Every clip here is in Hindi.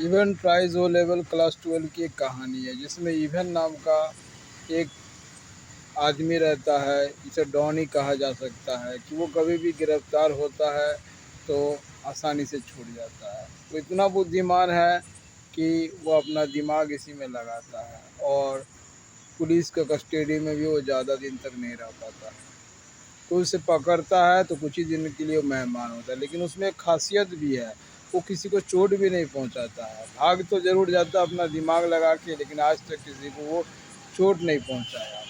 Even tries O level class 12 की एक कहानी है जिसमें इवन नाम का एक आदमी रहता है, इसे डॉन ही कहा जा सकता है कि वो कभी भी गिरफ्तार होता है तो आसानी से छूट जाता है। वो इतना बुद्धिमान है कि वो अपना दिमाग इसी में लगाता है और पुलिस के कस्टडी में भी वो ज़्यादा दिन तक नहीं रह पाता है। कोई उसे पकड़ता है तो कुछ ही दिन के लिए वो मेहमान होता है, लेकिन उसमें एक खासियत भी है, वो किसी को चोट भी नहीं पहुंचाता है। भाग तो ज़रूर जाता है अपना दिमाग लगा के, लेकिन आज तक किसी को वो चोट नहीं पहुंचाया।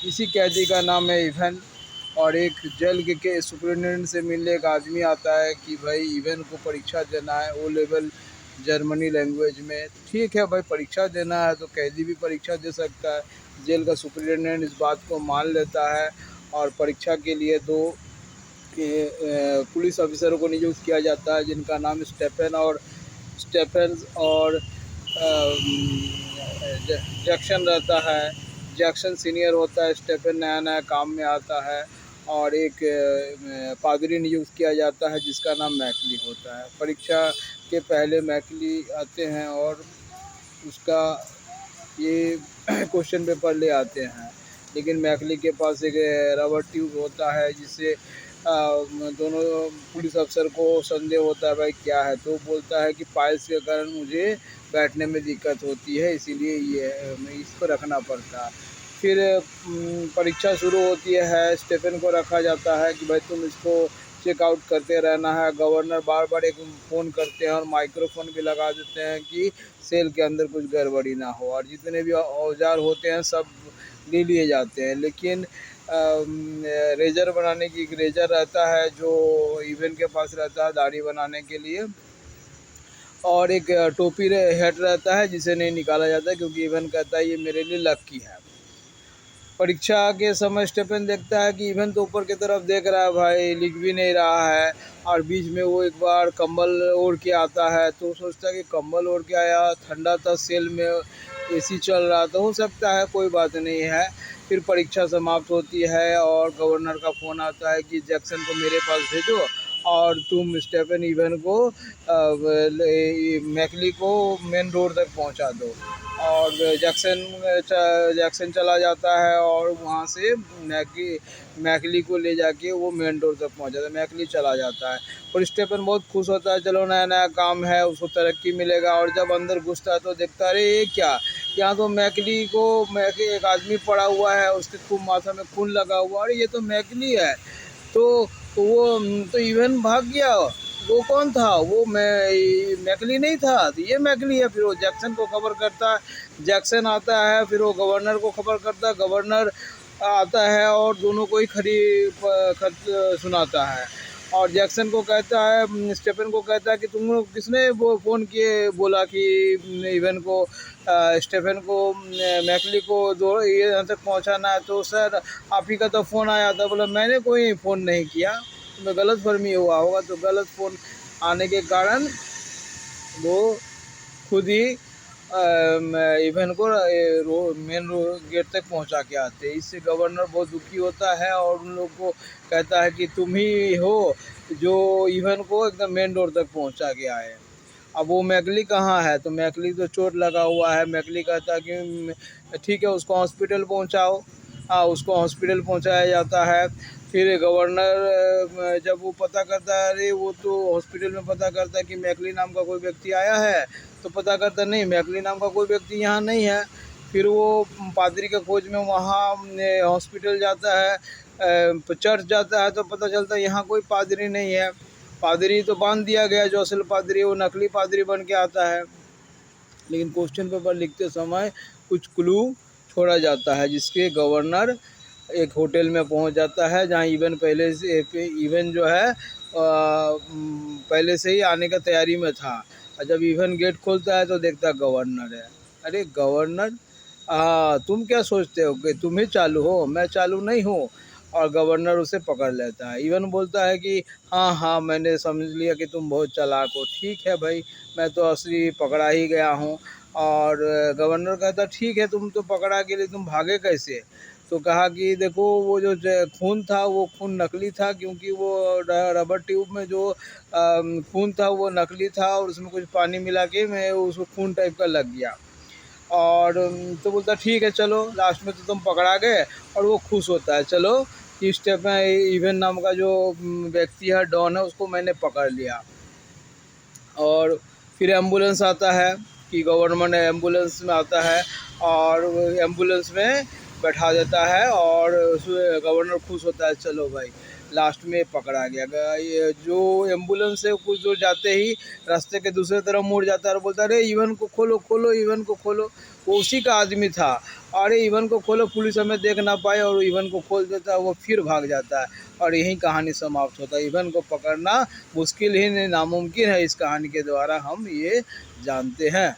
इसी कैदी का नाम है इवन। और एक जेल के सुपरिटेंडेंट से मिलने एक आदमी आता है कि भाई इवन को परीक्षा देना है ओ लेवल जर्मनी लैंग्वेज में। ठीक है भाई, परीक्षा देना है तो कैदी भी परीक्षा दे सकता है। जेल का सुपरिटेंडेंट इस बात को मान लेता है और परीक्षा के लिए दो पुलिस ऑफिसरों को नियुक्त किया जाता है जिनका नाम स्टेफन और जैक्सन रहता है। जैक्सन सीनियर होता है, स्टेफन नया नया काम में आता है और एक पादरी नियुक्त किया जाता है जिसका नाम मैकली होता है। परीक्षा के पहले मैकली आते हैं और उसका ये क्वेश्चन पेपर ले आते हैं, लेकिन मैकली के पास एक रबर ट्यूब होता है जिससे दोनों पुलिस अफसर को संदेह होता है भाई क्या है, तो बोलता है कि पाइल्स के कारण मुझे बैठने में दिक्कत होती है, इसीलिए ये इसको रखना पड़ता है। फिर परीक्षा शुरू होती है, स्टेफन को रखा जाता है कि भाई तुम इसको चेकआउट करते रहना है। गवर्नर बार बार एक फ़ोन करते हैं और माइक्रोफोन भी लगा देते हैं कि सेल के अंदर कुछ गड़बड़ी ना हो, और जितने भी औजार होते हैं सब ले लिए जाते हैं। लेकिन रेजर बनाने की एक रेजर रहता है जो इवन के पास रहता है दाढ़ी बनाने के लिए, और एक टोपी हेड रहता है जिसे नहीं निकाला जाता है क्योंकि इवन कहता है ये मेरे लिए लकी है। परीक्षा के समय स्टेफन देखता है कि इवन तो ऊपर की तरफ देख रहा है, भाई लिख भी नहीं रहा है, और बीच में वो एक बार कंबल ओढ़ के आता है तो सोचता है कि कंबल ओढ़ के आया, ठंडा था, सेल में एसी चल रहा था, हो सकता है, कोई बात नहीं है। फिर परीक्षा समाप्त होती है और गवर्नर का फ़ोन आता है कि जैक्सन को मेरे पास भेजो और तुम स्टेफन इवन को मैकली को मेन रोड तक पहुंचा दो। और जैक्सन चला जाता है और वहाँ से मैकली को ले जाके वो मेन डोर तक पहुँच जाता है। मैकली चला जाता है और स्टेफन बहुत खुश होता है, चलो नया नया काम है, उसको तरक्की मिलेगा। और जब अंदर घुसता है तो देखता है अरे ये क्या, यहाँ तो मैकली को एक आदमी पड़ा हुआ है, उसके खूब माथा में खून लगा हुआ, अरे ये तो मैकली है। तो वो तो इवन भाग गया, वो कौन था, वो मैकली नहीं था, तो ये मैकली है। फिर वो जैक्सन को खबर करता है, जैक्सन आता है, फिर वो गवर्नर को खबर करता है, गवर्नर आता है और दोनों को ही खत सुनाता है। और जैक्सन को कहता है, स्टेफन को कहता है कि तुम लोग किसने वो फ़ोन किए बोला कि इवन को स्टेफन को मैकली को दो ये यहाँ तक पहुँचाना है, तो सर आप ही का तो फ़ोन आया था। बोला मैंने कोई फ़ोन नहीं किया, तुम्हें गलतफहमी हुआ होगा। तो गलत फ़ोन आने के कारण वो खुद ही इवन को मेन गेट तक पहुंचा के आते हैं। इससे गवर्नर बहुत दुखी होता है और उन लोग को कहता है कि तुम ही हो जो इवन को एकदम मेन डोर तक पहुंचा के आए। अब वो मैकली कहाँ है, तो मैकली तो चोट लगा हुआ है। मैकली कहता है कि ठीक है उसको हॉस्पिटल पहुंचाओ। हाँ, उसको हॉस्पिटल पहुंचाया जाता है। फिर गवर्नर जब वो पता करता है, अरे वो तो हॉस्पिटल में पता करता है कि मैकली नाम का कोई व्यक्ति आया है, तो पता करता नहीं मैकली नाम का कोई व्यक्ति यहाँ नहीं है। फिर वो पादरी के खोज में वहाँ हॉस्पिटल जाता है, चर्च जाता है, तो पता चलता है यहाँ कोई पादरी नहीं है। पादरी तो बांध दिया गया, जो असल पादरी वो नकली पादरी बन के आता है। लेकिन क्वेश्चन पेपर लिखते समय कुछ क्लू छोड़ा जाता है जिसके गवर्नर एक होटल में पहुंच जाता है जहां इवन पहले से इवन जो है पहले से ही आने का तैयारी में था। और जब इवन गेट खोलता है तो देखता है गवर्नर है। अरे गवर्नर, तुम क्या सोचते हो कि तुम ही चालू हो, मैं चालू नहीं हूँ। और गवर्नर उसे पकड़ लेता है। इवन बोलता है कि हाँ हाँ मैंने समझ लिया कि तुम बहुत चालाक हो। ठीक है भाई, मैं तो असली पकड़ा ही गया हूँ। और गवर्नर कहता ठीक है तुम तो पकड़ा के लिए तुम भागे कैसे। तो कहा कि देखो वो जो खून था वो खून नकली था, क्योंकि वो रबर ट्यूब में जो खून था वो नकली था और उसमें कुछ पानी मिला के मैं उसको खून टाइप का लग गया। और तो बोलता ठीक है चलो, लास्ट में तो तुम पकड़ा गए। और वो खुश होता है, चलो इस स्टेप में इवन नाम का जो व्यक्ति है, डॉन है, उसको मैंने पकड़ लिया। और फिर एम्बुलेंस आता है कि गवर्नमेंट एम्बुलेंस में आता है और एम्बुलेंस में बैठा देता है और गवर्नर खुश होता है, चलो भाई लास्ट में पकड़ा गया। ये जो एम्बुलेंस है कुछ दूर जाते ही रास्ते के दूसरे तरफ मुड़ जाता है और बोलता है अरे इवन को खोलो खोलो, इवन को खोलो। वो उसी का आदमी था। अरे इवन को खोलो, पुलिस हमें देख ना पाए और इवन को खोल देता है, वो फिर भाग जाता है और यही कहानी समाप्त होता है। इवन को पकड़ना मुश्किल ही नहीं, नामुमकिन है, इस कहानी के द्वारा हम ये जानते हैं।